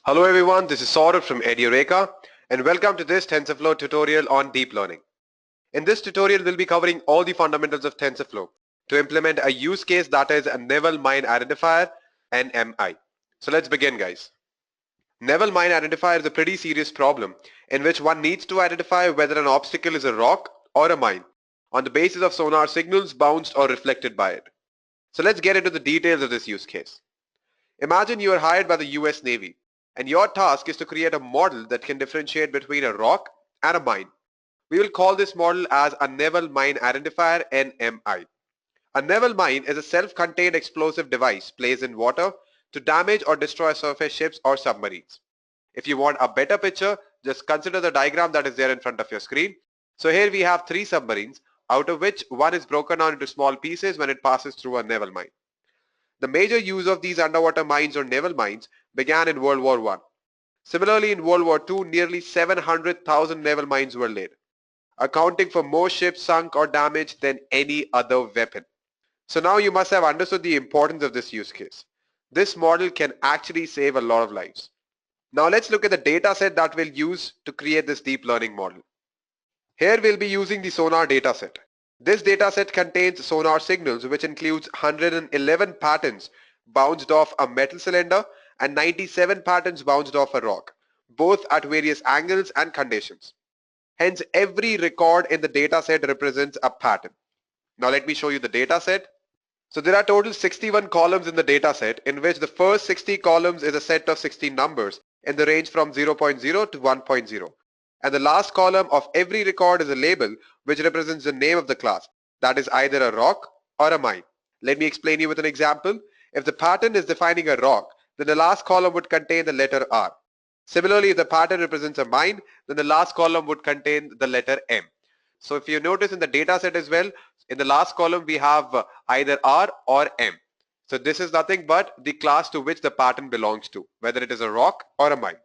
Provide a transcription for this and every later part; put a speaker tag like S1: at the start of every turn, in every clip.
S1: Hello everyone, this is Saurabh from Edureka and welcome to this TensorFlow tutorial on deep learning. In this tutorial we'll be covering all the fundamentals of TensorFlow to implement a use case that is a Naval Mine Identifier, NMI. So let's begin guys. Naval Mine Identifier is a pretty serious problem in which one needs to identify whether an obstacle is a rock or a mine on the basis of sonar signals bounced or reflected by it. So let's get into the details of this use case. Imagine you are hired by the US Navy and your task is to create a model that can differentiate between a rock and a mine. We will call this model as a Naval Mine Identifier, NMI. A naval mine is a self-contained explosive device placed in water to damage or destroy surface ships or submarines. If you want a better picture, just consider the diagram that is there in front of your screen. So here we have 3 submarines, out of which one is broken down into small pieces when it passes through a naval mine. The major use of these underwater mines or naval mines began in World War I. Similarly, in World War II, nearly 700,000 naval mines were laid, accounting for more ships sunk or damaged than any other weapon. So now you must have understood the importance of this use case. This model can actually save a lot of lives. Now let's look at the data set that we'll use to create this deep learning model. Here we'll be using the sonar dataset. This dataset contains sonar signals which includes 111 patterns bounced off a metal cylinder and 97 patterns bounced off a rock, both at various angles and conditions. Hence, every record in the dataset represents a pattern. Now let me show you the dataset. So there are total 61 columns in the dataset, in which the first 60 columns is a set of 16 numbers in the range from 0.0 to 1.0. And the last column of every record is a label which represents the name of the class. That is either a rock or a mine. Let me explain you with an example. If the pattern is defining a rock, then the last column would contain the letter R. Similarly, if the pattern represents a mine, then the last column would contain the letter M. So if you notice in the data set as well, in the last column we have either R or M. So this is nothing but the class to which the pattern belongs to, whether it is a rock or a mine.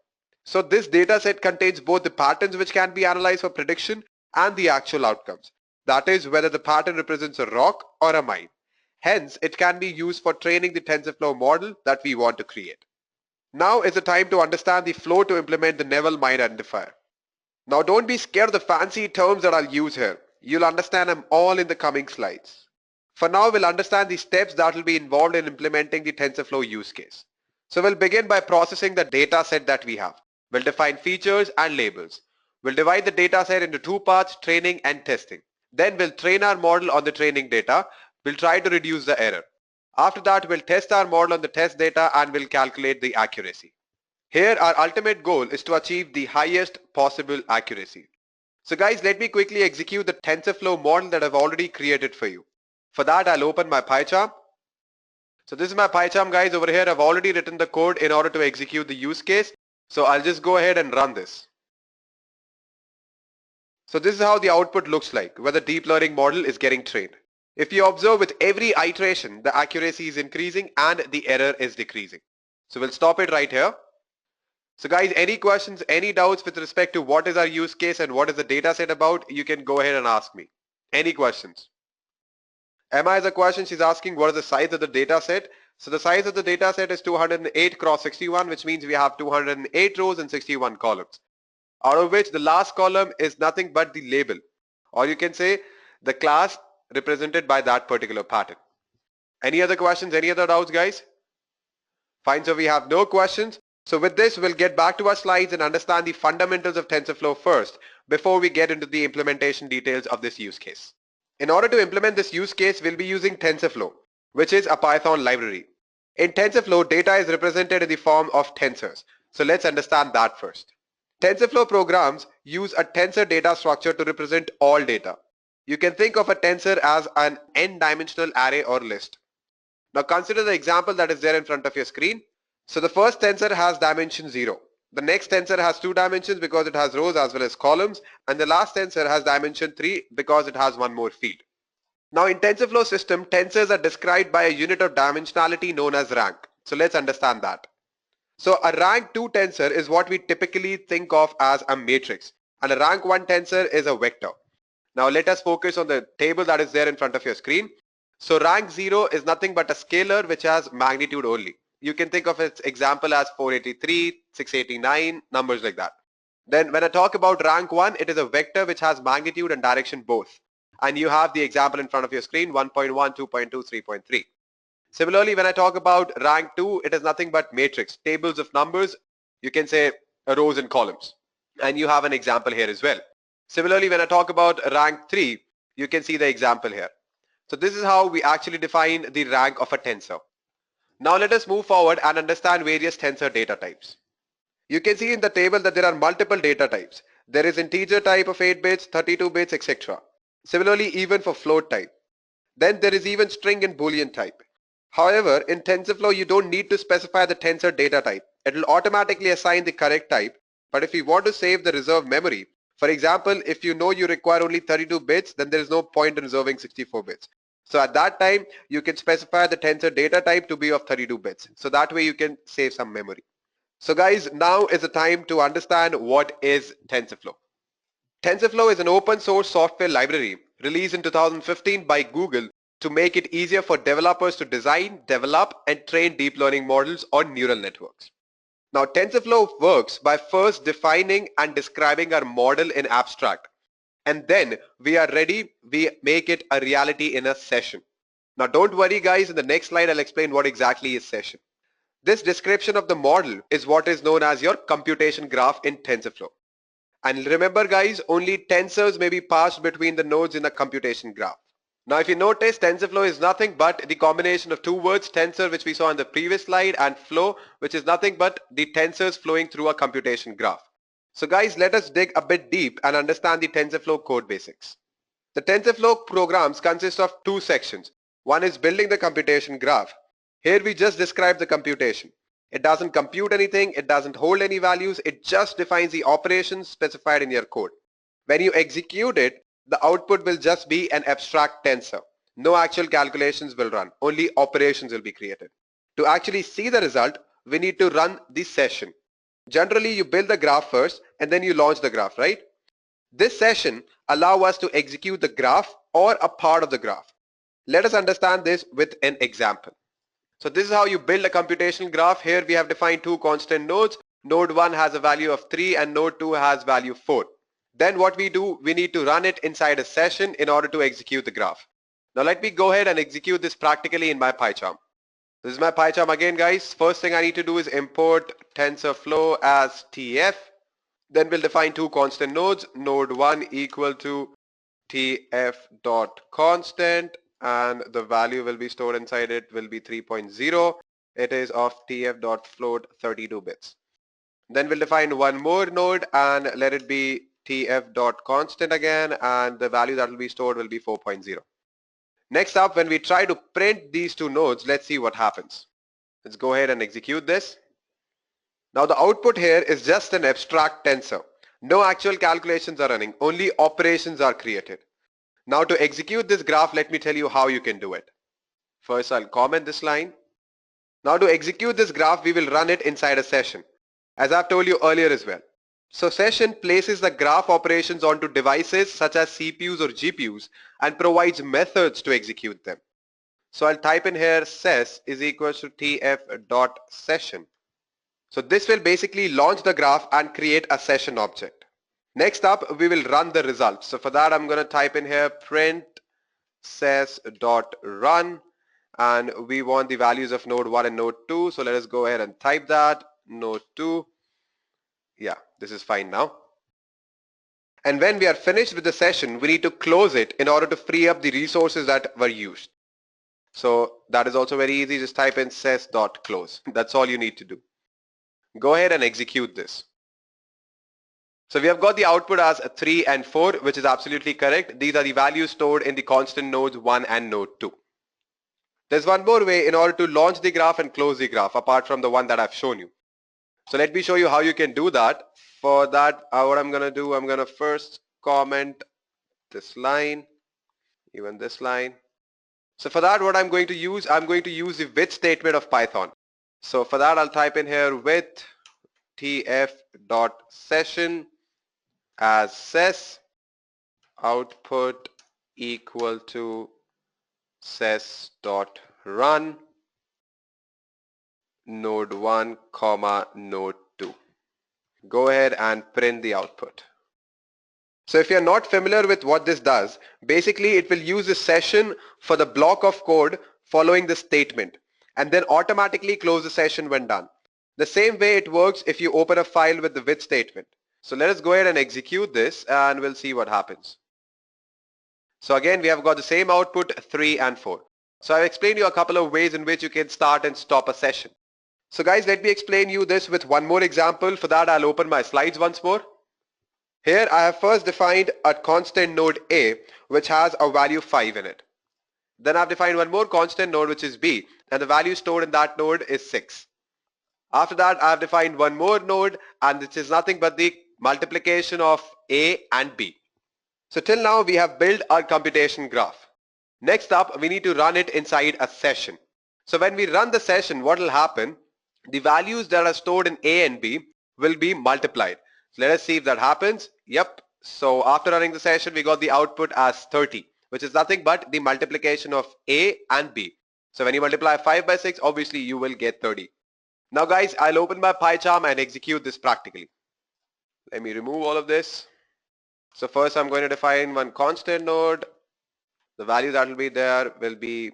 S1: So this data set contains both the patterns which can be analyzed for prediction and the actual outcomes. That is, whether the pattern represents a rock or a mine. Hence, it can be used for training the TensorFlow model that we want to create. Now is the time to understand the flow to implement the Naval Mine Identifier. Now don't be scared of the fancy terms that I'll use here. You'll understand them all in the coming slides. For now, we'll understand the steps that will be involved in implementing the TensorFlow use case. So we'll begin by processing the data set that we have. We'll define features and labels. We'll divide the data set into 2 parts, training and testing. Then we'll train our model on the training data. We'll try to reduce the error. After that, we'll test our model on the test data and we'll calculate the accuracy. Here, our ultimate goal is to achieve the highest possible accuracy. So guys, let me quickly execute the TensorFlow model that I've already created for you. For that, I'll open my PyCharm. So this is my PyCharm guys. Over here, I've already written the code in order to execute the use case. So I'll just go ahead and run this. So this is how the output looks like, where the deep learning model is getting trained. If you observe, with every iteration, the accuracy is increasing and the error is decreasing. So we'll stop it right here. So guys, any questions, any doubts with respect to what is our use case and what is the data set about, you can go ahead and ask me. Any questions? Emma has a question. She's asking what is the size of the data set. So the size of the data set is 208 cross 61, which means we have 208 rows and 61 columns, out of which the last column is nothing but the label, or you can say the class represented by that particular pattern. Any other questions, any other doubts guys? Fine, so we have no questions. So with this, we'll get back to our slides and understand the fundamentals of TensorFlow first before we get into the implementation details of this use case. In order to implement this use case, we'll be using TensorFlow, which is a Python library. In TensorFlow, data is represented in the form of tensors. So let's understand that first. TensorFlow programs use a tensor data structure to represent all data. You can think of a tensor as an n-dimensional array or list. Now consider the example that is there in front of your screen. So the first tensor has dimension 0. The next tensor has 2 dimensions because it has rows as well as columns, and the last tensor has dimension 3 because it has one more field. Now in TensorFlow system, tensors are described by a unit of dimensionality known as rank. So let's understand that. So a rank 2 tensor is what we typically think of as a matrix, and a rank 1 tensor is a vector. Now let us focus on the table that is there in front of your screen. So rank 0 is nothing but a scalar which has magnitude only. You can think of its example as 483, 689, numbers like that. Then when I talk about rank 1, it is a vector which has magnitude and direction both. And you have the example in front of your screen, 1.1, 2.2, 3.3. Similarly, when I talk about rank 2, it is nothing but matrix, tables of numbers. You can say rows and columns. And you have an example here as well. Similarly, when I talk about rank 3, you can see the example here. So this is how we actually define the rank of a tensor. Now let us move forward and understand various tensor data types. You can see in the table that there are multiple data types. There is integer type of 8 bits, 32 bits, etc. Similarly, even for float type. Then there is even string and boolean type. However, in TensorFlow, you don't need to specify the tensor data type. It will automatically assign the correct type. But if you want to save the reserved memory, for example, if you know you require only 32 bits, then there is no point in reserving 64 bits. So at that time, you can specify the tensor data type to be of 32 bits. So that way you can save some memory. So guys, now is the time to understand what is TensorFlow. TensorFlow is an open source software library released in 2015 by Google to make it easier for developers to design, develop, and train deep learning models on neural networks. Now, TensorFlow works by first defining and describing our model in abstract. And then we are ready, we make it a reality in a session. Now, don't worry guys, in the next slide, I'll explain what exactly is session. This description of the model is what is known as your computation graph in TensorFlow. And remember guys, only tensors may be passed between the nodes in a computation graph. Now if you notice, TensorFlow is nothing but the combination of two words, tensor, which we saw in the previous slide, and flow, which is nothing but the tensors flowing through a computation graph. So guys, let us dig a bit deep and understand the TensorFlow code basics. The TensorFlow programs consist of two sections. One is building the computation graph. Here we just describe the computation. It doesn't compute anything, it doesn't hold any values, it just defines the operations specified in your code. When you execute it, the output will just be an abstract tensor. No actual calculations will run, only operations will be created. To actually see the result, we need to run the session. Generally, you build the graph first and then you launch the graph, right? This session allows us to execute the graph or a part of the graph. Let us understand this with an example. So this is how you build a computational graph. Here we have defined two constant nodes. Node 1 has a value of 3 and node 2 has value 4. Then what we do, we need to run it inside a session in order to execute the graph. Now let me go ahead and execute this practically in my PyCharm. This is my PyCharm again guys. First thing I need to do is import TensorFlow as TF. Then we'll define two constant nodes, node 1 equal to tf.constant, and the value will be stored inside it will be 3.0. It is of tf.float 32 bits. Then we'll define one more node and let it be tf.constant again, and the value that will be stored will be 4.0. Next up, when we try to print these two nodes, let's see what happens. Let's go ahead and execute this. Now the output here is just an abstract tensor. No actual calculations are running, only operations are created. Now to execute this graph, let me tell you how you can do it. First I'll comment this line. Now to execute this graph, we will run it inside a session, as I've told you earlier as well. So session places the graph operations onto devices such as CPUs or GPUs and provides methods to execute them. So I'll type in here ses is equals to tf.session. So this will basically launch the graph and create a session object. Next up, we will run the results. So for that, I'm going to type in here print ses.run, and we want the values of node 1 and node 2. So let us go ahead and type that, node 2. Yeah, this is fine now. And when we are finished with the session, we need to close it in order to free up the resources that were used. So that is also very easy. Just type in ses.close. That's all you need to do. Go ahead and execute this. So we have got the output as 3 and 4, which is absolutely correct. These are the values stored in the constant nodes 1 and node 2. There's one more way in order to launch the graph and close the graph apart from the one that I've shown you. So let me show you how you can do that. For that, what I'm going to do, I'm going to first comment this line, even this line. So for that, what I'm going to use the with statement of Python. So for that, I'll type in here with tf.session as ses output equal to ses.run node 1 comma node 2. Go ahead and print the output. So if you're not familiar with what this does, basically it will use a session for the block of code following the statement and then automatically close the session when done. The same way it works if you open a file with the with statement. So let us go ahead and execute this and we'll see what happens. So again, we have got the same output 3 and 4. So I've explained you a couple of ways in which you can start and stop a session. So guys, let me explain you this with one more example. For that, I'll open my slides once more. Here I have first defined a constant node A which has a value 5 in it. Then I've defined one more constant node which is B and the value stored in that node is 6. After that I've defined one more node and this is nothing but the multiplication of A and B. So till now we have built our computation graph. Next up we need to run it inside a session. So when we run the session, what will happen? The values that are stored in A and B will be multiplied. So let us see if that happens. Yep. So after running the session, we got the output as 30, which is nothing but the multiplication of A and B. So when you multiply 5 by 6, obviously you will get 30. Now guys, I'll open my PyCharm and execute this practically. Let me remove all of this. So first I'm going to define one constant node. The value that will be there will be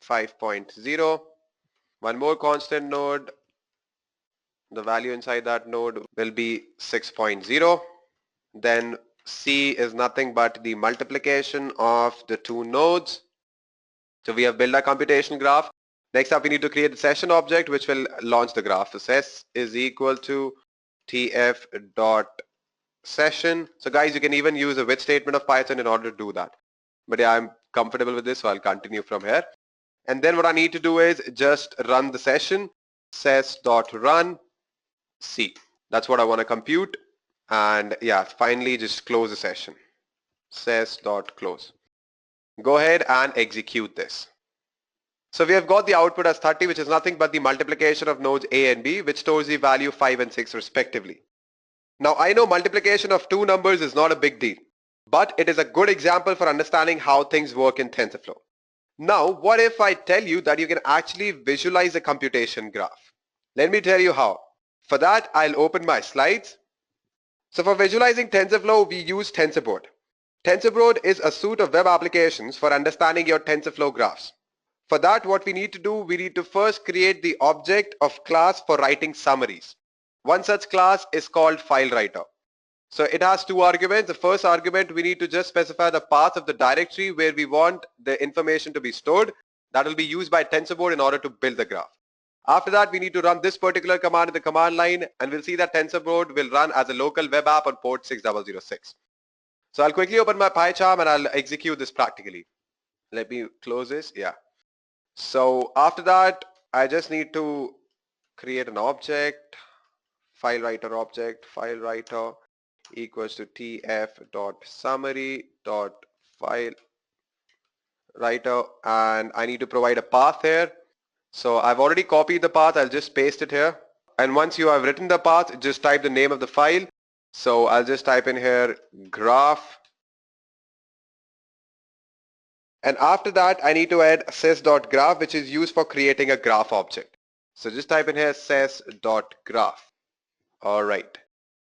S1: 5.0. One more constant node. The value inside that node will be 6.0. Then C is nothing but the multiplication of the two nodes. So we have built a computation graph. Next up we need to create the session object which will launch the graph. So S is equal to tf dot session. So guys, you can even use a with statement of Python in order to do that. But yeah, I'm comfortable with this, so I'll continue from here. And then what I need to do is just run the session, ses.run C. That's what I want to compute. And yeah, finally just close the session. ses.close. Go ahead and execute this. So we have got the output as 30, which is nothing but the multiplication of nodes A and B, which stores the value 5 and 6 respectively. Now I know multiplication of two numbers is not a big deal, but it is a good example for understanding how things work in TensorFlow. Now, what if I tell you that you can actually visualize a computation graph? Let me tell you how. For that, I'll open my slides. So for visualizing TensorFlow, we use TensorBoard. TensorBoard is a suite of web applications for understanding your TensorFlow graphs. For that, what we need to do, we need to first create the object of class for writing summaries. One such class is called FileWriter. So it has two arguments. The first argument, we need to just specify the path of the directory where we want the information to be stored. That will be used by TensorBoard in order to build the graph. After that, we need to run this particular command in the command line, and we'll see that TensorBoard will run as a local web app on port 6006. So I'll quickly open my PyCharm and I'll execute this practically. Let me close this. Yeah. So after that, I just need to create an object, FileWriter object, FileWriter equals to tf.summary.filewriter, and I need to provide a path here. So I've already copied the path. I'll just paste it here. And once you have written the path, just type the name of the file. So I'll just type in here graph. And after that, I need to add ses.graph, which is used for creating a graph object. So just type in here ses.graph. All right.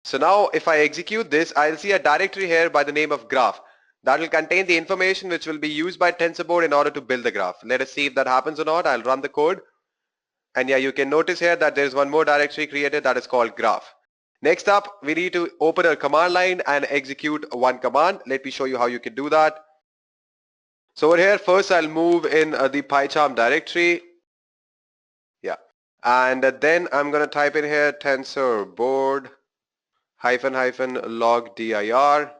S1: So now if I execute this, I'll see a directory here by the name of graph that will contain the information which will be used by TensorBoard in order to build the graph. Let us see if that happens or not. I'll run the code. And yeah, you can notice here that there's one more directory created that is called graph. Next up, we need to open a command line and execute one command. Let me show you how you can do that. So over here, first I'll move in the PyCharm directory. Yeah. And then I'm going to type in here TensorBoard --log dir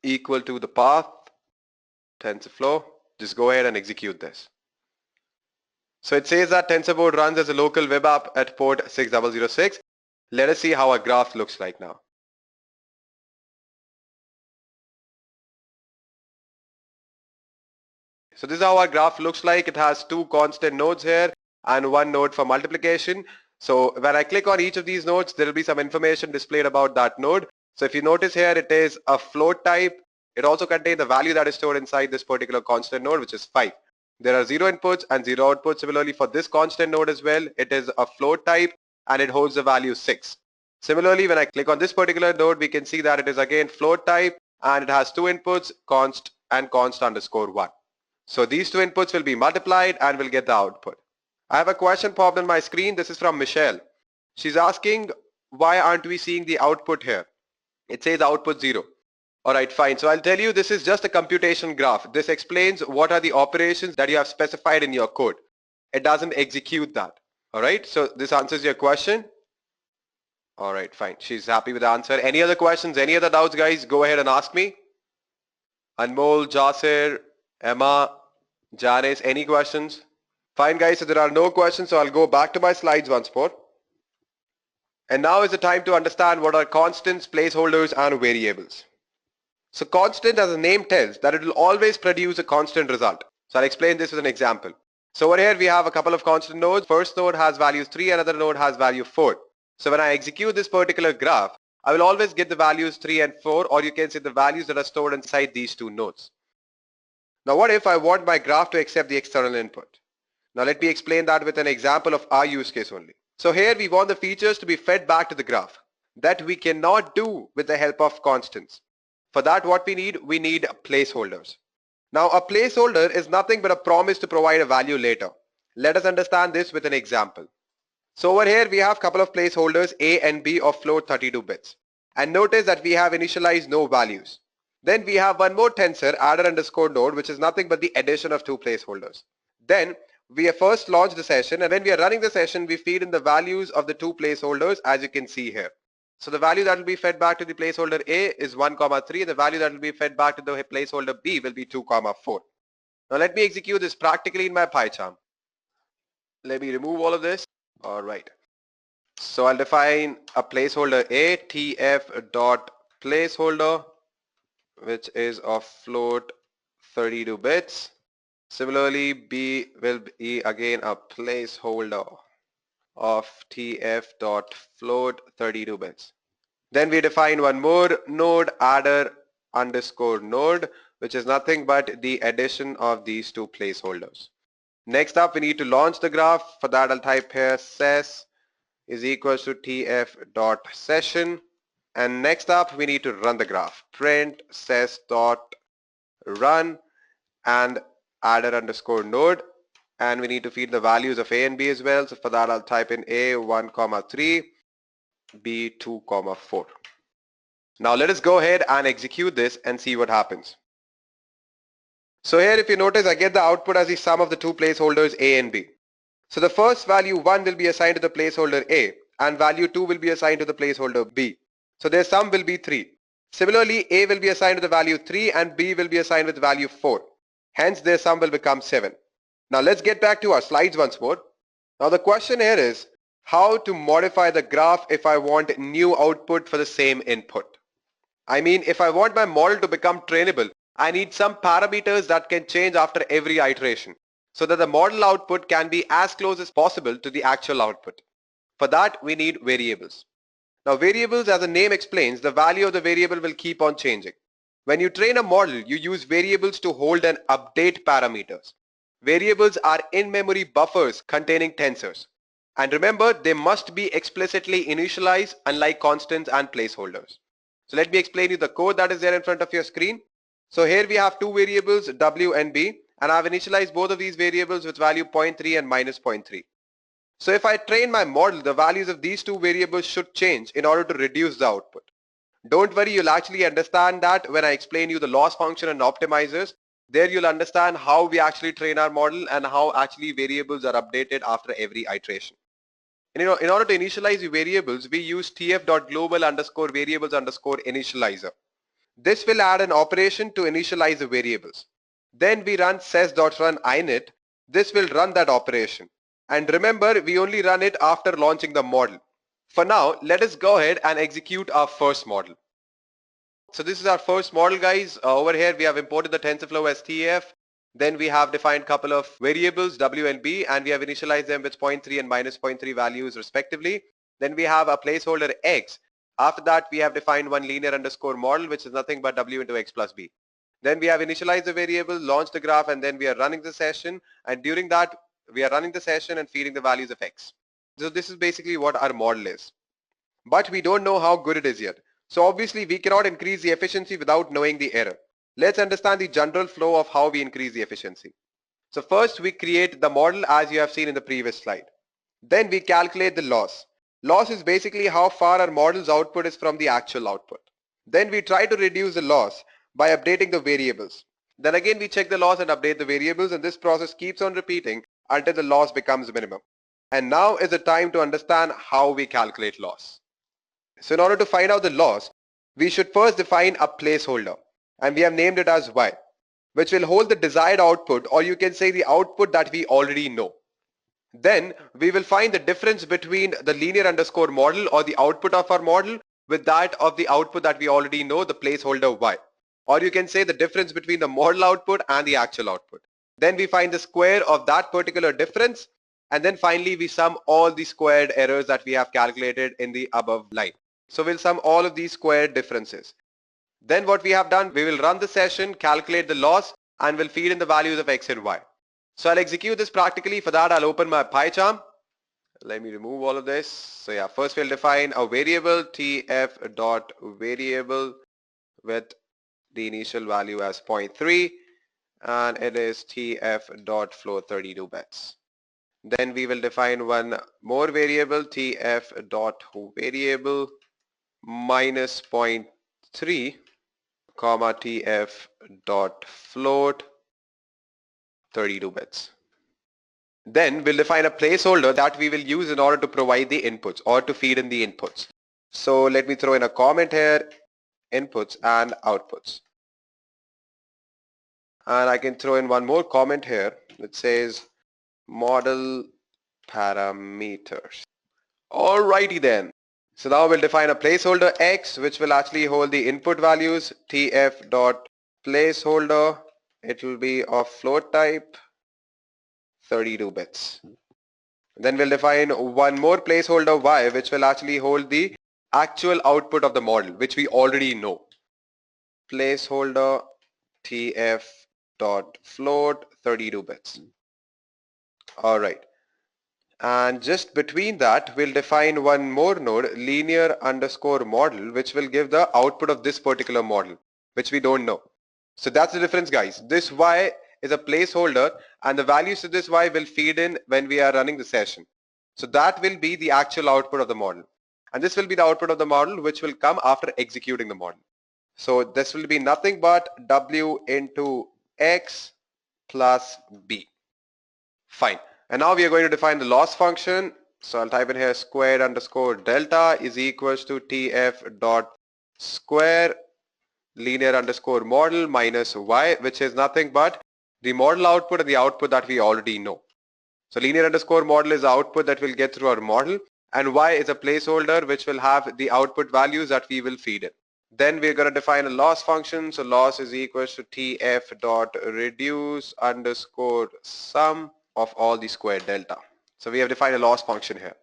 S1: equal to the path TensorFlow. Just go ahead and execute this. So it says that TensorBoard runs as a local web app at port 6006. Let us see how our graph looks like now. So this is how our graph looks like. It has two constant nodes here and one node for multiplication. So when I click on each of these nodes, there will be some information displayed about that node. So if you notice here, it is a float type. It also contains the value that is stored inside this particular constant node, which is 5. There are 0 inputs and 0 outputs. Similarly, for this constant node as well, it is a float type and it holds the value 6. Similarly, when I click on this particular node, we can see that it is again float type and it has two inputs, const and const underscore 1. So these two inputs will be multiplied and we'll get the output. I have a question popped on my screen. This is from Michelle. She's asking, why aren't we seeing the output here? It says output 0. Alright, fine. So I'll tell you, this is just a computation graph. This explains what are the operations that you have specified in your code. It doesn't execute that. Alright, so this answers your question. Alright, fine. She's happy with the answer. Any other questions? Any other doubts, guys? Go ahead and ask me. Anmol, Jasir, Emma, Janice, any questions? Fine, guys. So there are no questions. So I'll go back to my slides once more. And now is the time to understand what are constants, placeholders, and variables. So constant, as the name tells, that it will always produce a constant result. So I'll explain this with an example. So over here we have a couple of constant nodes. First node has value 3, another node has value 4. So when I execute this particular graph, I will always get the values 3 and 4, or you can say the values that are stored inside these two nodes. Now what if I want my graph to accept the external input? Now let me explain that with an example of our use case only. So here we want the features to be fed back to the graph. That we cannot do with the help of constants. For that, what we need placeholders. Now a placeholder is nothing but a promise to provide a value later. Let us understand this with an example. So over here we have a couple of placeholders A and B of float 32 bits. And notice that we have initialized no values. Then we have one more tensor adder underscore node, which is nothing but the addition of two placeholders. Then we have first launched the session, and when we are running the session, we feed in the values of the two placeholders, as you can see here. So the value that will be fed back to the placeholder A is 1, 3. The value that will be fed back to the placeholder B will be 2, 4. Now let me execute this practically in my PyCharm. Let me remove all of this. All right. So I'll define a placeholder A, tf.placeholder, which is of float 32 bits. Similarly, B will be again a placeholder of tf.float 32 bits. Then we define one more node, adder underscore node, which is nothing but the addition of these two placeholders. Next up, we need to launch the graph. For that, I'll type here ses is equals to tf.session. And next up, we need to run the graph. Print ses.run and adder underscore node. And we need to feed the values of A and B as well. So for that, I'll type in A 1, 3, B 2, 4. Now let us go ahead and execute this and see what happens. So here, if you notice, I get the output as the sum of the two placeholders A and B. So the first value 1 will be assigned to the placeholder A and value 2 will be assigned to the placeholder B. So their sum will be 3. Similarly, A will be assigned to the value 3 and B will be assigned with value 4. Hence their sum will become 7. Now let's get back to our slides once more. Now the question here is how to modify the graph if I want new output for the same input. I mean, if I want my model to become trainable, I need some parameters that can change after every iteration so that the model output can be as close as possible to the actual output. For that, we need variables. Now variables, as the name explains, the value of the variable will keep on changing. When you train a model, you use variables to hold and update parameters. Variables are in-memory buffers containing tensors. And remember, they must be explicitly initialized, unlike constants and placeholders. So let me explain you the code that is there in front of your screen. So here we have two variables, W and B, and I've initialized both of these variables with value 0.3 and minus 0.3. So if I train my model, the values of these two variables should change in order to reduce the output. Don't worry, you'll actually understand that when I explain you the loss function and optimizers. There you'll understand how we actually train our model and how actually variables are updated after every iteration. And in order to initialize the variables, we use tf.global_variables_initializer. This will add an operation to initialize the variables. Then we run ses.run init. This will run that operation. And remember, we only run it after launching the model. For now, let us go ahead and execute our first model. So this is our first model, guys. Over here, we have imported the TensorFlow STF. Then we have defined a couple of variables, W and B, and we have initialized them with 0.3 and minus 0.3 values respectively. Then we have a placeholder X. After that, we have defined one linear underscore model, which is nothing but W into X plus B. Then we have initialized the variable, launched the graph, and then we are running the session. And during that, we are running the session and feeding the values of X. So this is basically what our model is. But we don't know how good it is yet. So obviously we cannot increase the efficiency without knowing the error. Let's understand the general flow of how we increase the efficiency. So first we create the model as you have seen in the previous slide. Then we calculate the loss. Loss is basically how far our model's output is from the actual output. Then we try to reduce the loss by updating the variables. Then again we check the loss and update the variables, and this process keeps on repeating until the loss becomes minimum. And now is the time to understand how we calculate loss. So in order to find out the loss, we should first define a placeholder, and we have named it as y, which will hold the desired output, or you can say the output that we already know. Then we will find the difference between the linear underscore model or the output of our model with that of the output that we already know, the placeholder y. Or you can say the difference between the model output and the actual output. Then we find the square of that particular difference, and then finally we sum all the squared errors that we have calculated in the above line. So we'll sum all of these squared differences. Then what we have done, we will run the session, calculate the loss, and we'll feed in the values of x and y. So I'll execute this practically. For that, I'll open my PyCharm. Let me remove all of this. So yeah, first we'll define a variable tf.variable with the initial value as 0.3, and it is tf.flow 32 bits. Then we will define one more variable tf.variable minus 0.3 comma tf.float 32 bits. Then we'll define a placeholder that we will use in order to provide the inputs or to feed in the inputs. So let me throw in a comment here, inputs and outputs. And I can throw in one more comment here that says model parameters. Alrighty then. So now we'll define a placeholder x, which will actually hold the input values tf.placeholder. It will be of float type 32 bits. Then we'll define one more placeholder y, which will actually hold the actual output of the model, which we already know. Placeholder tf.float 32 bits. Alright. And just between that, we'll define one more node, linear underscore model, which will give the output of this particular model, which we don't know. So that's the difference, guys. This y is a placeholder, and the values to this y will feed in when we are running the session. So that will be the actual output of the model. And this will be the output of the model, which will come after executing the model. So this will be nothing but w into x plus b. Fine. And now we are going to define the loss function. So I'll type in here squared underscore delta is equals to tf dot square linear underscore model minus y, which is nothing but the model output and the output that we already know. So linear underscore model is the output that we'll get through our model, and y is a placeholder which will have the output values that we will feed in. Then we're going to define a loss function. So loss is equals to tf dot reduce underscore sum of all the squared delta. So we have defined a loss function here.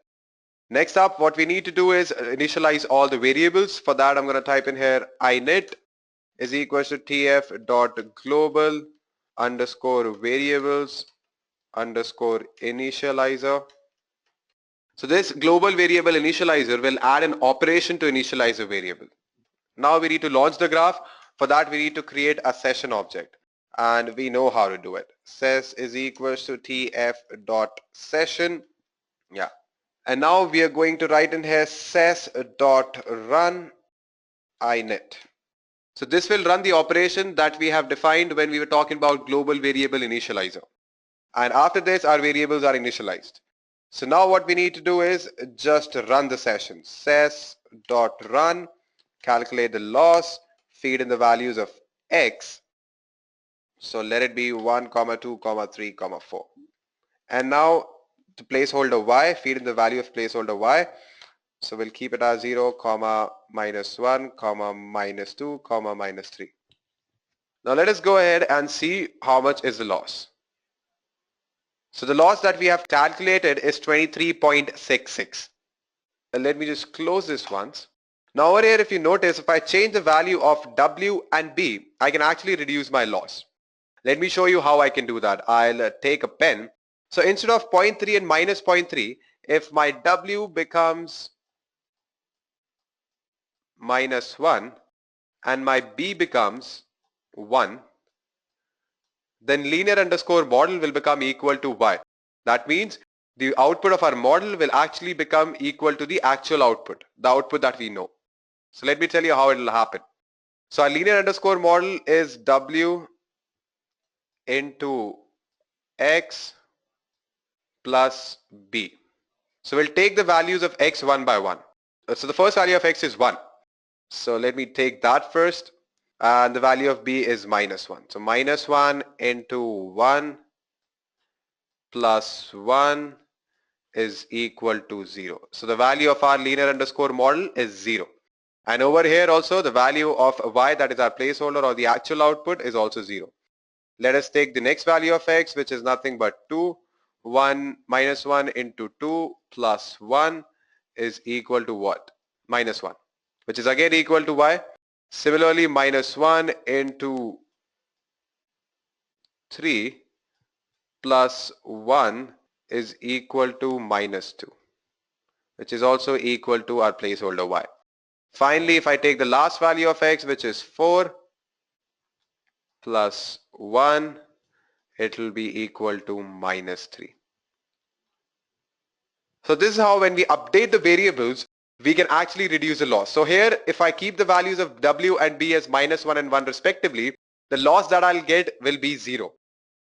S1: Next up, what we need to do is initialize all the variables. For that, I'm going to type in here init is equals to tf dot global underscore variables underscore initializer. So this global variable initializer will add an operation to initialize a variable. Now we need to launch the graph. For that, we need to create a session object, and we know how to do it. Ses is equals to tf dot session. Yeah. And now we are going to write in here ses dot run init. So this will run the operation that we have defined when we were talking about global variable initializer. And after this, our variables are initialized. So now what we need to do is just run the session. Ses dot run, calculate the loss, feed in the values of x. So let it be 1, 2, 3, 4. And now the placeholder y, feed in the value of placeholder y. So we'll keep it as 0, minus 1, minus 2, minus 3. Now let us go ahead and see how much is the loss. So the loss that we have calculated is 23.66. Let me just close this once. Now over here, if you notice, if I change the value of w and b, I can actually reduce my loss. Let me show you how I can do that. I'll take a pen. So instead of 0.3 and minus 0.3, if my W becomes -1 and my B becomes 1, then linear underscore model will become equal to Y. That means the output of our model will actually become equal to the actual output, the output that we know. So let me tell you how it will happen. So our linear underscore model is W into X plus B. So we'll take the values of X one by one. So the first value of X is 1. So let me take that first. And the value of B is -1. So -1 into 1 plus 1 is equal to 0. So the value of our linear underscore model is 0. And over here also the value of Y, that is our placeholder or the actual output, is also 0. Let us take the next value of X, which is nothing but 2. 1 -1 into 2 plus 1 is equal to what? -1, which is again equal to Y. Similarly, -1 into 3 plus 1 is equal to -2, which is also equal to our placeholder Y. Finally, if I take the last value of X, which is 4 plus 1, it will be equal to -3. So this is how, when we update the variables, we can actually reduce the loss. So here, if I keep the values of W and B as -1 and 1 respectively, the loss that I'll get will be 0.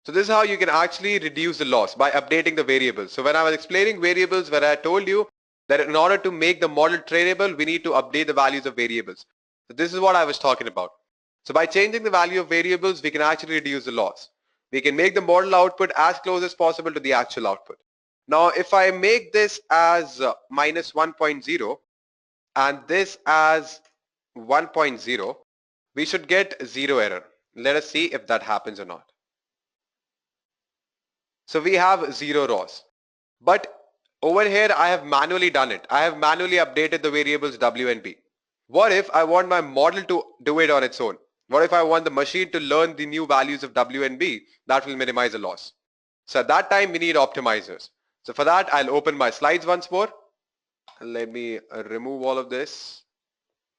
S1: So this is how you can actually reduce the loss, by updating the variables. So when I was explaining variables, where I told you that in order to make the model trainable, we need to update the values of variables. So this is what I was talking about. So by changing the value of variables, we can actually reduce the loss. We can make the model output as close as possible to the actual output. Now, if I make this as -1.0 and this as 1.0, we should get 0 error. Let us see if that happens or not. So we have 0 ROS. But over here, I have manually done it. I have manually updated the variables W and B. What if I want my model to do it on its own? What if I want the machine to learn the new values of W and B? That will minimize the loss. So at that time, we need optimizers. So for that, I'll open my slides once more. Let me remove all of this.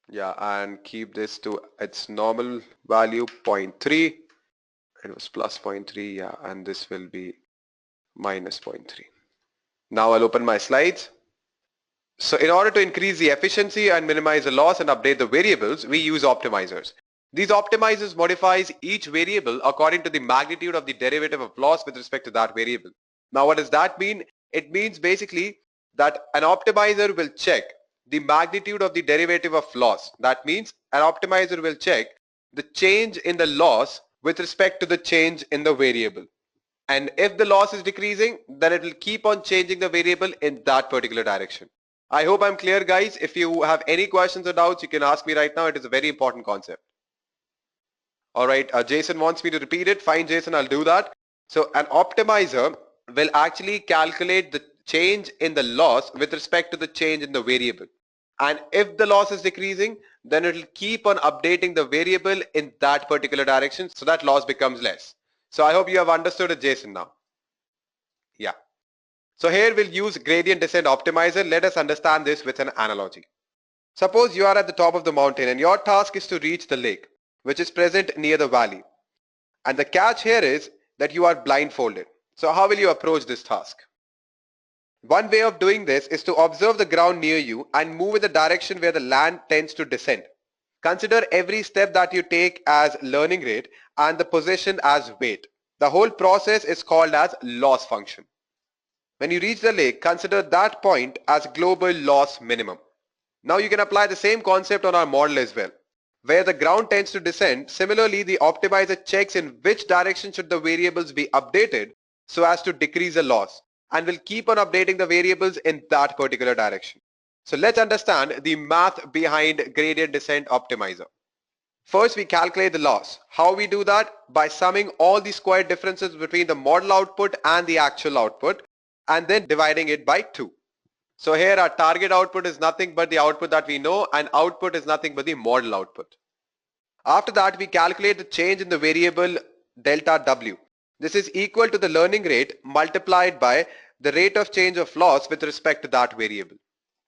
S1: Yeah, and keep this to its normal value, 0.3. It was plus 0.3, yeah, and this will be minus 0.3. Now I'll open my slides. So in order to increase the efficiency and minimize the loss and update the variables, we use optimizers. These optimizers modifies each variable according to the magnitude of the derivative of loss with respect to that variable. Now what does that mean? It means basically that an optimizer will check the magnitude of the derivative of loss. That means an optimizer will check the change in the loss with respect to the change in the variable. And if the loss is decreasing, then it will keep on changing the variable in that particular direction. I hope I'm clear, guys. If you have any questions or doubts, you can ask me right now. It is a very important concept. All right, Jason wants me to repeat it. Fine, Jason, I'll do that. So an optimizer will actually calculate the change in the loss with respect to the change in the variable. And if the loss is decreasing, then it will keep on updating the variable in that particular direction so that loss becomes less. So I hope you have understood it, Jason, now. Yeah. So here we'll use gradient descent optimizer. Let us understand this with an analogy. Suppose you are at the top of the mountain and your task is to reach the lake, which is present near the valley. And the catch here is that you are blindfolded. So how will you approach this task? One way of doing this is to observe the ground near you and move in the direction where the land tends to descend. Consider every step that you take as learning rate and the position as weight. The whole process is called as loss function. When you reach the lake, consider that point as global loss minimum. Now you can apply the same concept on our model as well. Where the ground tends to descend, similarly the optimizer checks in which direction should the variables be updated so as to decrease the loss, and will keep on updating the variables in that particular direction. So let's understand the math behind gradient descent optimizer. First, we calculate the loss. How we do that? By summing all the square differences between the model output and the actual output, and then dividing it by 2. So here our target output is nothing but the output that we know, and output is nothing but the model output. After that, we calculate the change in the variable delta W. This is equal to the learning rate multiplied by the rate of change of loss with respect to that variable.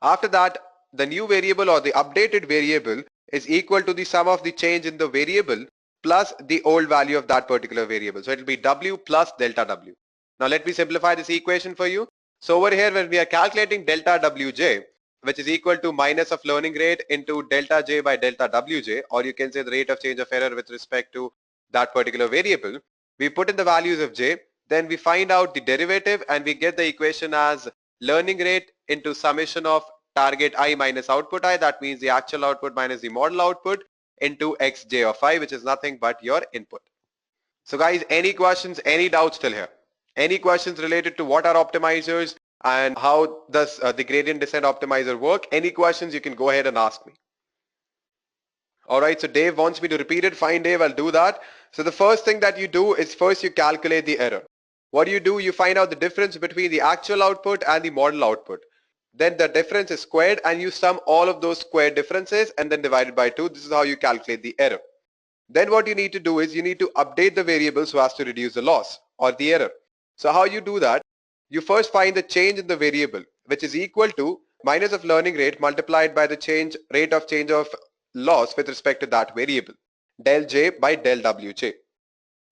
S1: After that, the new variable or the updated variable is equal to the sum of the change in the variable plus the old value of that particular variable. So it will be W plus delta W. Now let me simplify this equation for you. So over here when we are calculating delta Wj, which is equal to minus of learning rate into delta J by delta Wj, or you can say the rate of change of error with respect to that particular variable, we put in the values of J, then we find out the derivative and we get the equation as learning rate into summation of target I minus output I, that means the actual output minus the model output, into xj of I, which is nothing but your input. So guys, any questions, any doubts till here? Any questions related to what are optimizers and how does the gradient descent optimizer work? Any questions, you can go ahead and ask me. Alright, so Dave wants me to repeat it. Fine, Dave, I'll do that. So the first thing that you do is first you calculate the error. What do? You find out the difference between the actual output and the model output. Then the difference is squared and you sum all of those squared differences and then divide it by 2. This is how you calculate the error. Then what you need to do is you need to update the variable so as to reduce the loss or the error. So how you do that? You first find the change in the variable, which is equal to minus of learning rate multiplied by the rate of change of loss with respect to that variable, del J by del Wj.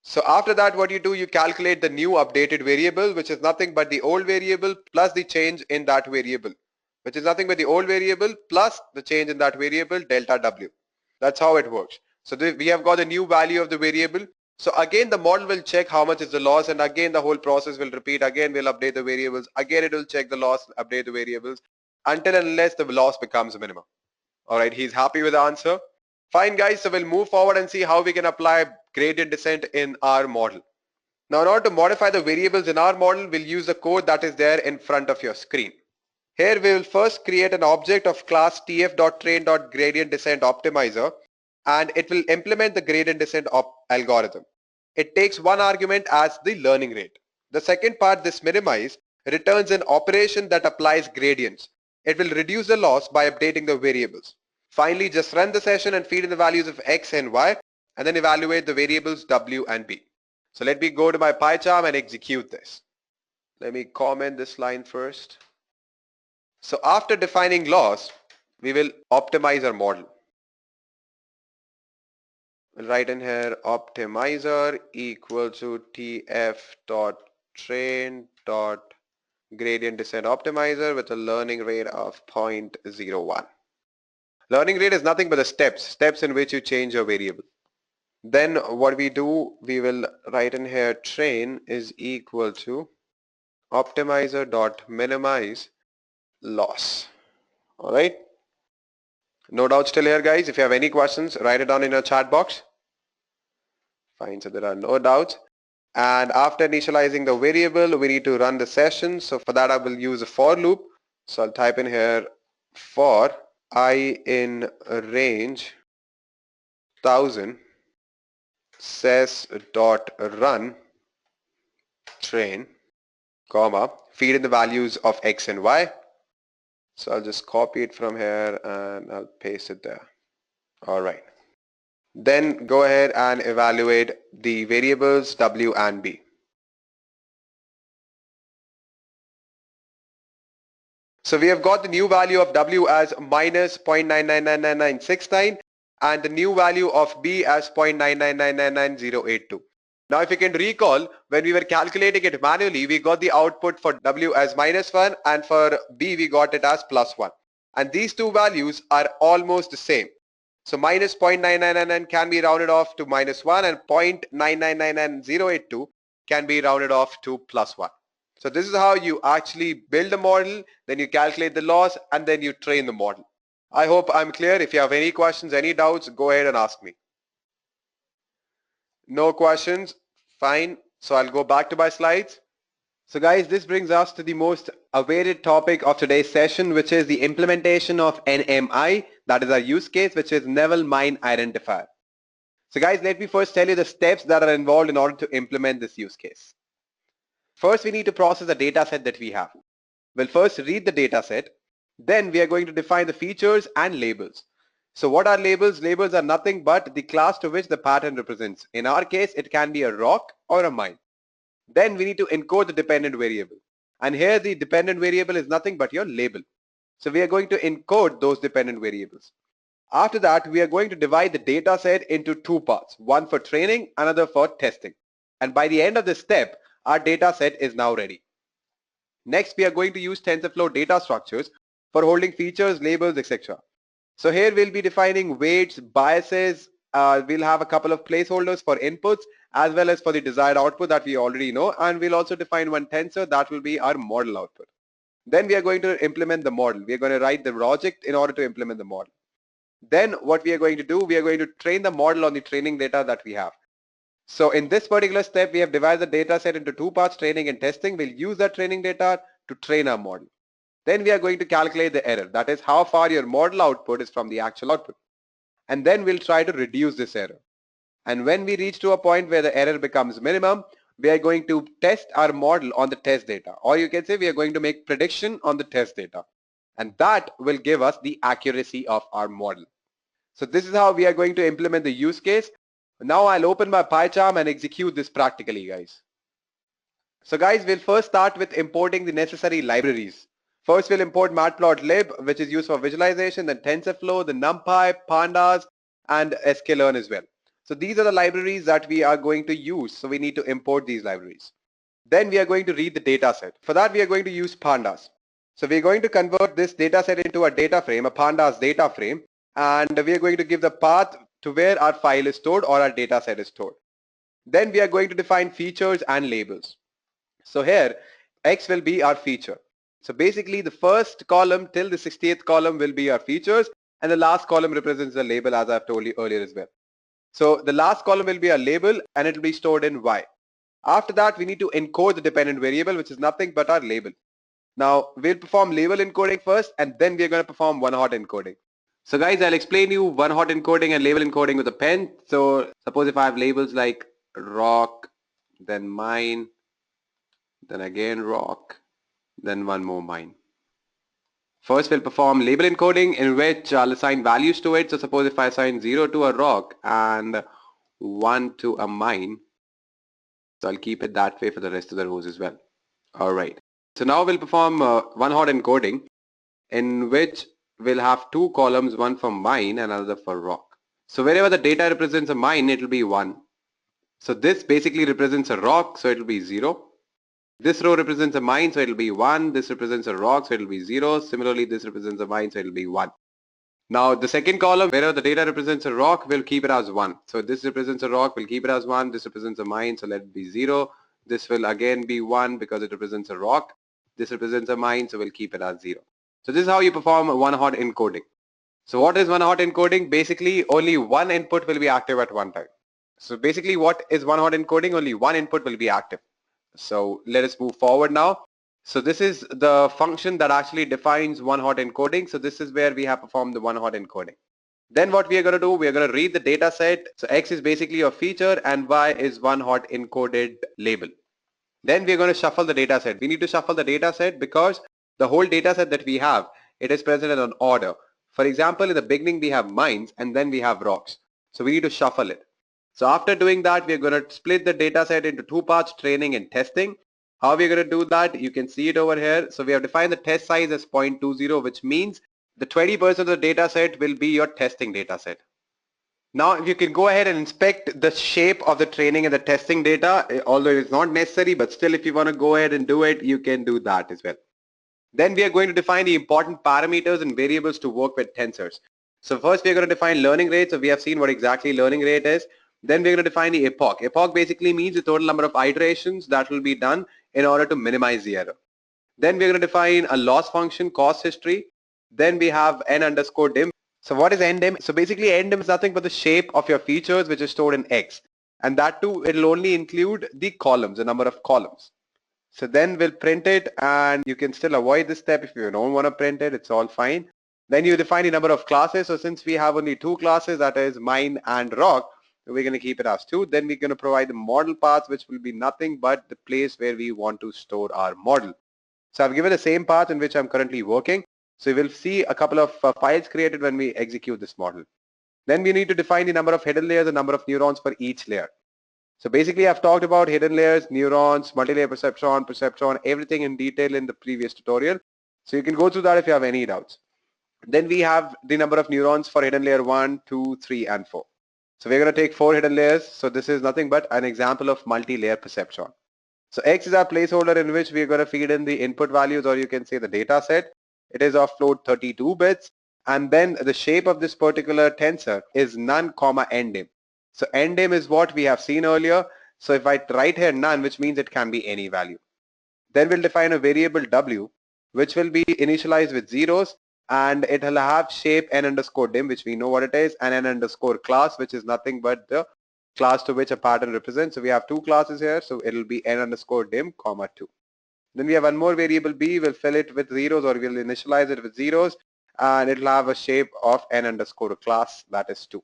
S1: So after that, what you do, you calculate the new updated variable, which is nothing but the old variable plus the change in that variable, which is nothing but the old variable plus the change in that variable, delta W. That's how it works. So we have got the new value of the variable. So again, the model will check how much is the loss, and again the whole process will repeat. Again, we'll update the variables. Again, it will check the loss, update the variables until and unless the loss becomes minimum. All right, he's happy with the answer. Fine guys, so we'll move forward and see how we can apply gradient descent in our model. Now in order to modify the variables in our model, we'll use the code that is there in front of your screen. Here we will first create an object of class tf.train.gradient descent optimizer, and it will implement the gradient descent algorithm. It takes one argument as the learning rate. The second part, this minimize, returns an operation that applies gradients. It will reduce the loss by updating the variables. Finally, just run the session and feed in the values of x and y, and then evaluate the variables w and b. So let me go to my PyCharm and execute this. Let me comment this line first. So after defining loss, we will optimize our model. We'll write in here optimizer equal to tf.train.gradient descent optimizer with a learning rate of 0.01. Learning rate is nothing but the steps in which you change your variable. Then what we do, we will write in here train is equal to optimizer.minimize loss. All right. No doubts still here, guys. If you have any questions, write it down in your chat box. Fine, so there are no doubts. And after initializing the variable, we need to run the session. So for that, I will use a for loop. So I'll type in here for I in range 1000 says.run train, comma, feed in the values of x and y. So I'll just copy it from here and I'll paste it there. All right. Then go ahead and evaluate the variables w and b. So we have got the new value of w as minus 0.9999969 and the new value of b as 0.999999082. Now if you can recall, when we were calculating it manually, we got the output for w as -1 and for b we got it as +1. And these two values are almost the same. So minus 0.9999 can be rounded off to -1 and 0.9999082 can be rounded off to +1. So this is how you actually build a model, then you calculate the loss, and then you train the model. I hope I'm clear. If you have any questions, any doubts, go ahead and ask me. No questions? Fine. So I'll go back to my slides. So guys, this brings us to the most awaited topic of today's session, which is the implementation of NMI, that is our use case, which is Naval Mine Identifier. So guys, let me first tell you the steps that are involved in order to implement this use case. First, we need to process the data set that we have. We'll first read the data set. Then we are going to define the features and labels. So what are labels? Labels are nothing but the class to which the pattern represents. In our case, it can be a rock or a mine. Then we need to encode the dependent variable. And here the dependent variable is nothing but your label. So we are going to encode those dependent variables. After that, we are going to divide the data set into two parts, one for training, another for testing. And by the end of this step, our data set is now ready. Next, we are going to use TensorFlow data structures for holding features, labels, etc. So here we'll be defining weights, biases, we'll have a couple of placeholders for inputs as well as for the desired output that we already know, and we'll also define one tensor that will be our model output. Then we are going to implement the model. We are going to write the logic in order to implement the model. Then what we are going to do, we are going to train the model on the training data that we have. So in this particular step, we have divided the data set into two parts, training and testing. We'll use that training data to train our model. Then we are going to calculate the error. That is how far your model output is from the actual output. And then we'll try to reduce this error. And when we reach to a point where the error becomes minimum, we are going to test our model on the test data. Or you can say we are going to make prediction on the test data. And that will give us the accuracy of our model. So this is how we are going to implement the use case. Now I'll open my PyCharm and execute this practically, guys. So guys, we'll first start with importing the necessary libraries. First, we'll import matplotlib, which is used for visualization, then TensorFlow, the NumPy, Pandas, and sklearn as well. So these are the libraries that we are going to use. So we need to import these libraries. Then we are going to read the data set. For that, we are going to use Pandas. So we're going to convert this data set into a data frame, a Pandas data frame, and we are going to give the path to where our file is stored or our data set is stored. Then we are going to define features and labels. So here, X will be our feature. So basically the first column till the 60th column will be our features, and the last column represents the label, as I've told you earlier as well. So the last column will be our label and it will be stored in Y. After that, we need to encode the dependent variable, which is nothing but our label. Now we'll perform label encoding first, and then we're going to perform one-hot encoding. So guys, I'll explain you one-hot encoding and label encoding with a pen. So suppose if I have labels like rock, then mine, then again rock, then one more mine. First we'll perform label encoding, in which I'll assign values to it. So suppose if I assign 0 to a rock and 1 to a mine, so I'll keep it that way for the rest of the rows as well. Alright, so now we'll perform one-hot encoding, in which we'll have two columns, one for mine and another for rock. So wherever the data represents a mine, it will be 1. So this basically represents a rock, so it will be 0. This row represents a mine, so it will be 1. This represents a rock, so it will be 0. Similarly, this represents a mine, so it will be 1. Now the second column, wherever the data represents a rock, we'll keep it as 1. So this represents a rock, we'll keep it as 1. This represents a mine, so let it be 0. This will again be 1 because it represents a rock. This represents a mine, so we'll keep it as 0. So this is how you perform one-hot encoding. So what is one-hot encoding? Basically, only one input will be active at one time. So basically, what is one-hot encoding? Only one input will be active. So let us move forward now. So this is the function that actually defines one-hot encoding. So this is where we have performed the one-hot encoding. Then what we are going to do, we are going to read the data set. So X is basically your feature and Y is one-hot encoded label. Then we are going to shuffle the data set. We need to shuffle the data set because the whole data set that we have, it is present in an order. For example, in the beginning we have mines and then we have rocks. So we need to shuffle it. So after doing that, we are going to split the data set into two parts, training and testing. How we are going to do that? You can see it over here. So we have defined the test size as 0.20, which means the 20% of the data set will be your testing data set. Now, if you can go ahead and inspect the shape of the training and the testing data, although it is not necessary, but still if you want to go ahead and do it, you can do that as well. Then we are going to define the important parameters and variables to work with tensors. So first we are going to define learning rate. So we have seen what exactly learning rate is. Then we're going to define the epoch. Epoch basically means the total number of iterations that will be done in order to minimize the error. Then we're going to define a loss function, cost history. Then we have n_dim. So what is ndim? So basically ndim is nothing but the shape of your features which is stored in X. And that too, it will only include the columns, the number of columns. So then we'll print it, and you can still avoid this step if you don't want to print it, it's all fine. Then you define the number of classes. So since we have only two classes, that is mine and rock, we're going to keep it as 2. Then we're going to provide the model path, which will be nothing but the place where we want to store our model. So I've given the same path in which I'm currently working. So you will see a couple of files created when we execute this model. Then we need to define the number of hidden layers, the number of neurons for each layer. So basically I've talked about hidden layers, neurons, multi-layer perceptron, everything in detail in the previous tutorial. So you can go through that if you have any doubts. Then we have the number of neurons for hidden layer 1, 2, 3 and 4. So we're going to take 4 hidden layers. So this is nothing but an example of multi-layer perceptron. So X is our placeholder in which we're going to feed in the input values, or you can say the data set. It is of float 32 bits. And then the shape of this particular tensor is none comma ndim. So ndim is what we have seen earlier. So if I write here none, which means it can be any value. Then we'll define a variable w, which will be initialized with zeros, and it will have shape n underscore dim, which we know what it is, and n underscore class, which is nothing but the class to which a pattern represents. So we have two classes here, so it'll be n underscore dim comma 2. Then we have one more variable b, we'll fill it with zeros, or we'll initialize it with zeros, and it'll have a shape of n underscore class, that is 2.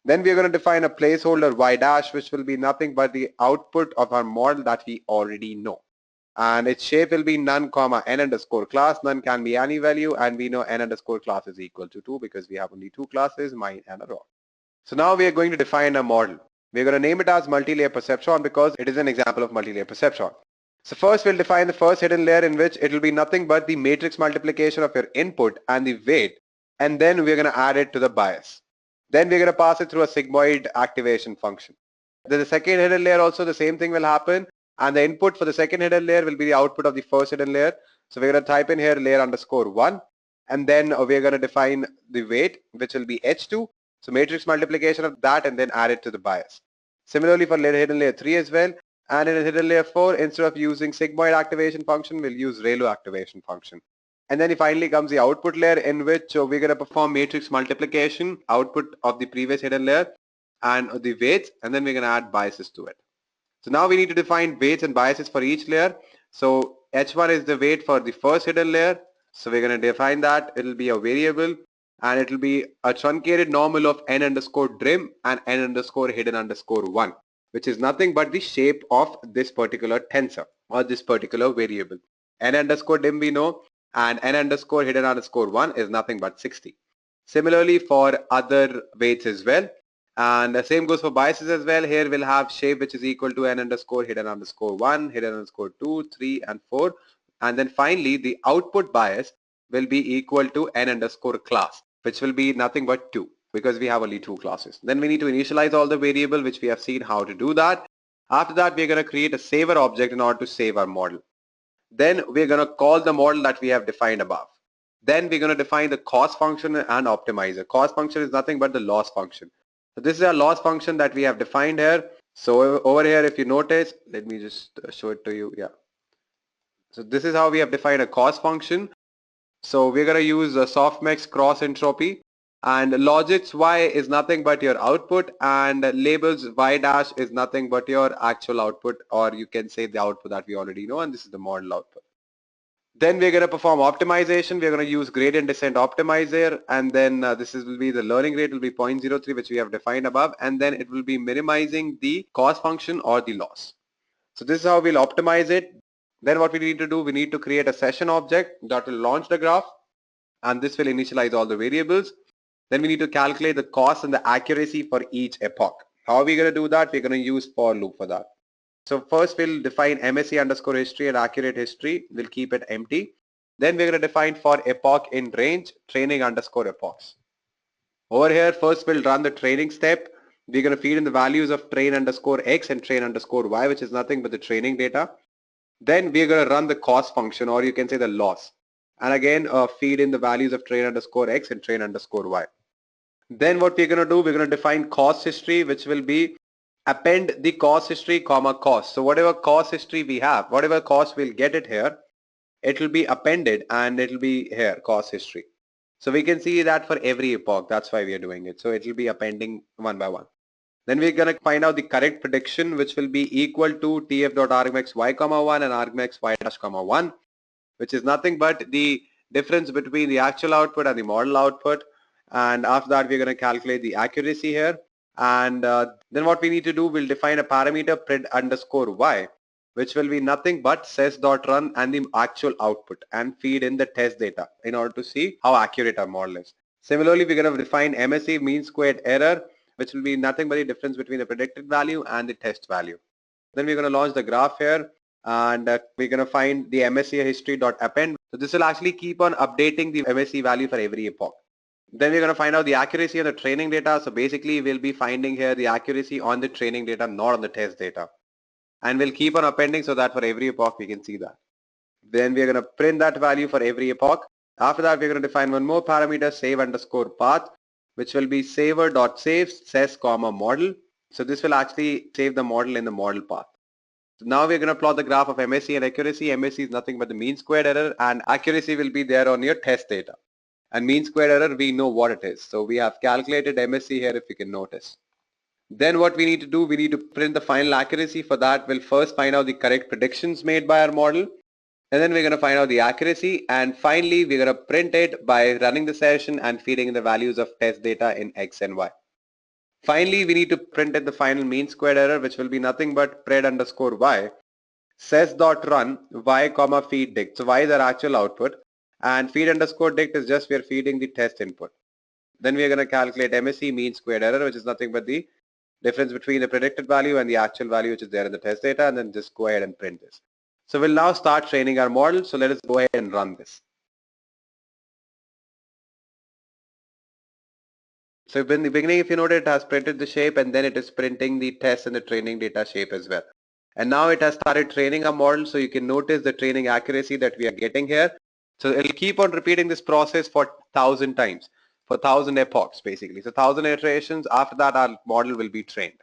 S1: Then we're going to define a placeholder y dash, which will be nothing but the output of our model that we already know. And its shape will be none comma n underscore class. None can be any value, and we know n underscore class is equal to 2 because we have only two classes, mine and a raw. So now we are going to define a model. We're going to name it as multi-layer perceptron because it is an example of multi-layer perceptron. So first we'll define the first hidden layer, in which it will be nothing but the matrix multiplication of your input and the weight, and then we're going to add it to the bias. Then we're going to pass it through a sigmoid activation function. Then the second hidden layer also the same thing will happen, and the input for the second hidden layer will be the output of the first hidden layer. So we're going to type in here layer underscore 1, and then we're going to define the weight, which will be h2. So matrix multiplication of that, and then add it to the bias. Similarly for hidden layer 3 as well. And in hidden layer 4, instead of using sigmoid activation function, we'll use ReLU activation function. And then finally comes the output layer, in which we're going to perform matrix multiplication, output of the previous hidden layer, and the weights, and then we're going to add biases to it. So now we need to define weights and biases for each layer. So h1 is the weight for the first hidden layer. So we're going to define that. It'll be a variable, and it'll be a truncated normal of n underscore dim and n underscore hidden underscore 1, which is nothing but the shape of this particular tensor or this particular variable. N underscore dim we know, and n underscore hidden underscore 1 is nothing but 60. Similarly for other weights as well. And the same goes for biases as well. Here we'll have shape which is equal to n underscore hidden underscore 1, hidden underscore 2, 3 and 4. And then finally the output bias will be equal to n underscore class, which will be nothing but 2 because we have only two classes. Then we need to initialize all the variable, which we have seen how to do that. After that, we're going to create a saver object in order to save our model. Then we're going to call the model that we have defined above. Then we're going to define the cost function and optimizer. Cost function is nothing but the loss function. So this is our loss function that we have defined here. So over here, if you notice, let me just show it to you. Yeah. So this is how we have defined a cost function. So we're going to use a softmax cross entropy, and logits y is nothing but your output, and labels y dash is nothing but your actual output, or you can say the output that we already know, and this is the model output. Then we're going to perform optimization. We're going to use gradient descent optimizer, and then will be the learning rate will be 0.03, which we have defined above, and then it will be minimizing the cost function or the loss. So this is how we'll optimize it. Then what we need to do, we need to create a session object that will launch the graph, and this will initialize all the variables. Then we need to calculate the cost and the accuracy for each epoch. How are we going to do that? We're going to use for loop for that. So first we'll define MSE underscore history and accurate history. We'll keep it empty. Then we're going to define for epoch in range training underscore epochs. Over here, first we'll run the training step. We're going to feed in the values of train underscore X and train underscore Y, which is nothing but the training data. Then we're going to run the cost function, or you can say the loss. And again, feed in the values of train underscore X and train underscore Y. Then what we're going to do, we're going to define cost history, which will be append the cost history comma cost. So whatever cost history we have, whatever cost we'll get it here, it will be appended and it will be here cost history. So we can see that for every epoch. That's why we are doing it. So it will be appending one by one. Then we're going to find out the correct prediction, which will be equal to tf.argmax y comma 1 and argmax y dash comma 1, which is nothing but the difference between the actual output and the model output. And after that, we're going to calculate the accuracy here. And then what we need to do, we'll define a parameter pred underscore y, which will be nothing but ses.run and the actual output, and feed in the test data in order to see how accurate our model is. Similarly, we're going to define MSE mean squared error, which will be nothing but the difference between the predicted value and the test value. Then we're going to launch the graph here, and we're going to find the MSE history.append. So this will actually keep on updating the MSE value for every epoch. Then we're going to find out the accuracy of the training data. So basically we'll be finding here the accuracy on the training data, not on the test data. And we'll keep on appending so that for every epoch we can see that. Then we're going to print that value for every epoch. After that, we're going to define one more parameter, save_path, which will be saver.save says model. So this will actually save the model in the model path. So now we're going to plot the graph of MSE and accuracy. MSE is nothing but the mean squared error, and accuracy will be there on your test data. And mean squared error, we know what it is. So we have calculated MSE here, if you can notice. Then what we need to do, we need to print the final accuracy. For that, we'll first find out the correct predictions made by our model. And then we're going to find out the accuracy, and finally we're going to print it by running the session and feeding in the values of test data in X and Y. Finally, we need to print in the final mean squared error, which will be nothing but pred_y says.run y comma feed dict. So y is our actual output, and feed_dict is just we're feeding the test input. Then we're going to calculate MSE mean squared error, which is nothing but the difference between the predicted value and the actual value which is there in the test data, and then just go ahead and print this. So we'll now start training our model. So let us go ahead and run this. So in the beginning, if you notice, it has printed the shape, and then it is printing the test and the training data shape as well. And now it has started training our model. So you can notice the training accuracy that we are getting here. So it'll keep on repeating this process for 1,000 times, for 1,000 epochs basically. So 1,000 iterations. After that, our model will be trained.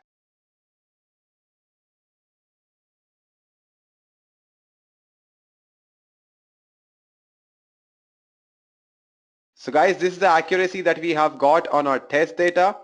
S1: So guys, this is the accuracy that we have got on our test data.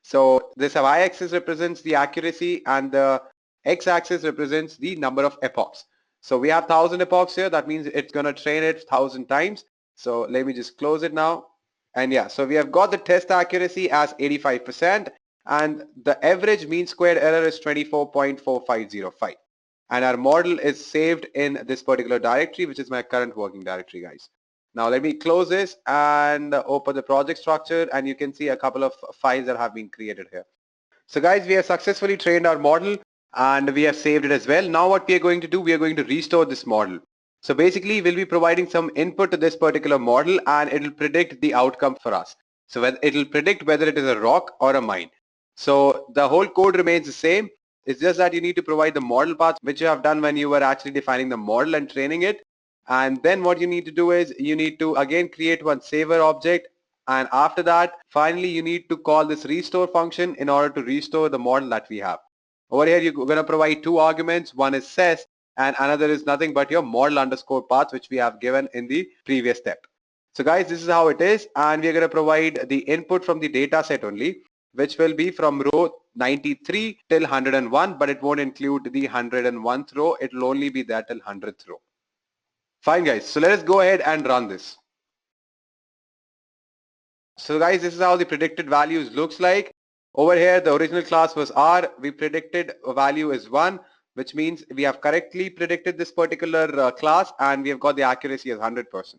S1: So this y-axis represents the accuracy, and the x-axis represents the number of epochs. So we have 1,000 epochs here. That means it's going to train it 1,000 times. So let me just close it now. And yeah, so we have got the test accuracy as 85%, and the average mean squared error is 24.4505. And our model is saved in this particular directory, which is my current working directory, guys. Now let me close this and open the project structure, and you can see a couple of files that have been created here. So guys, we have successfully trained our model and we have saved it as well. Now what we are going to do, we are going to restore this model. So basically we'll be providing some input to this particular model, and it will predict the outcome for us. So it will predict whether it is a rock or a mine. So the whole code remains the same. It's just that you need to provide the model path, which you have done when you were actually defining the model and training it. And then what you need to do is you need to again create one saver object, and after that finally you need to call this restore function in order to restore the model that we have. Over here you're going to provide two arguments. One is says and another is nothing but your model_path, which we have given in the previous step. So guys, this is how it is, and we're going to provide the input from the data set only, which will be from row 93 till 101, but it won't include the 101th row. It will only be that till 100th row. Fine guys, so let us go ahead and run this. So guys, this is how the predicted values looks like. Over here, the original class was R. We predicted a value is 1, which means we have correctly predicted this particular class, and we have got the accuracy as 100%.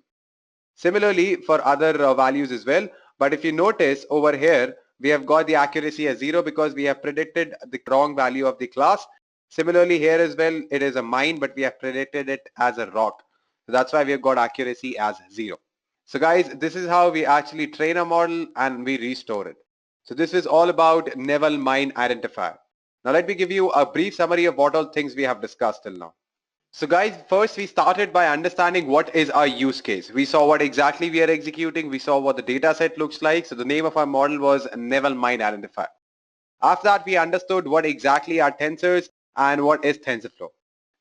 S1: Similarly, for other values as well. But if you notice over here, we have got the accuracy as 0 because we have predicted the wrong value of the class. Similarly, here as well, it is a mine, but we have predicted it as a rock. So that's why we have got accuracy as 0. So guys, this is how we actually train a model and we restore it. So this is all about Naval mine identifier. Now let me give you a brief summary of what all things we have discussed till now. So guys, first we started by understanding what is our use case. We saw what exactly we are executing. We saw what the data set looks like. So the name of our model was Naval mine identifier. After that, we understood what exactly are tensors and what is TensorFlow.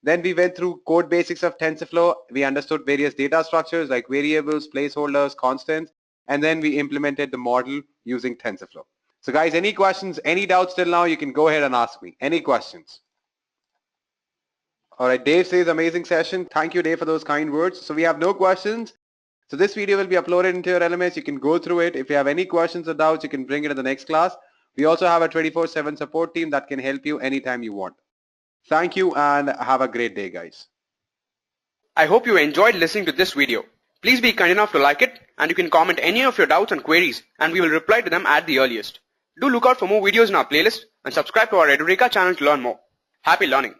S1: Then we went through code basics of TensorFlow. We understood various data structures like variables, placeholders, constants, and then we implemented the model using TensorFlow. So guys, any questions, any doubts till now, you can go ahead and ask me. Any questions? All right, Dave says amazing session. Thank you, Dave, for those kind words. So we have no questions. So this video will be uploaded into your LMS. You can go through it. If you have any questions or doubts, you can bring it in the next class. We also have a 24/7 support team that can help you anytime you want. Thank you and have a great day, guys.
S2: I hope you enjoyed listening to this video. Please be kind enough to like it, and you can comment any of your doubts and queries, and we will reply to them at the earliest. Do look out for more videos in our playlist and subscribe to our Edureka channel to learn more. Happy learning!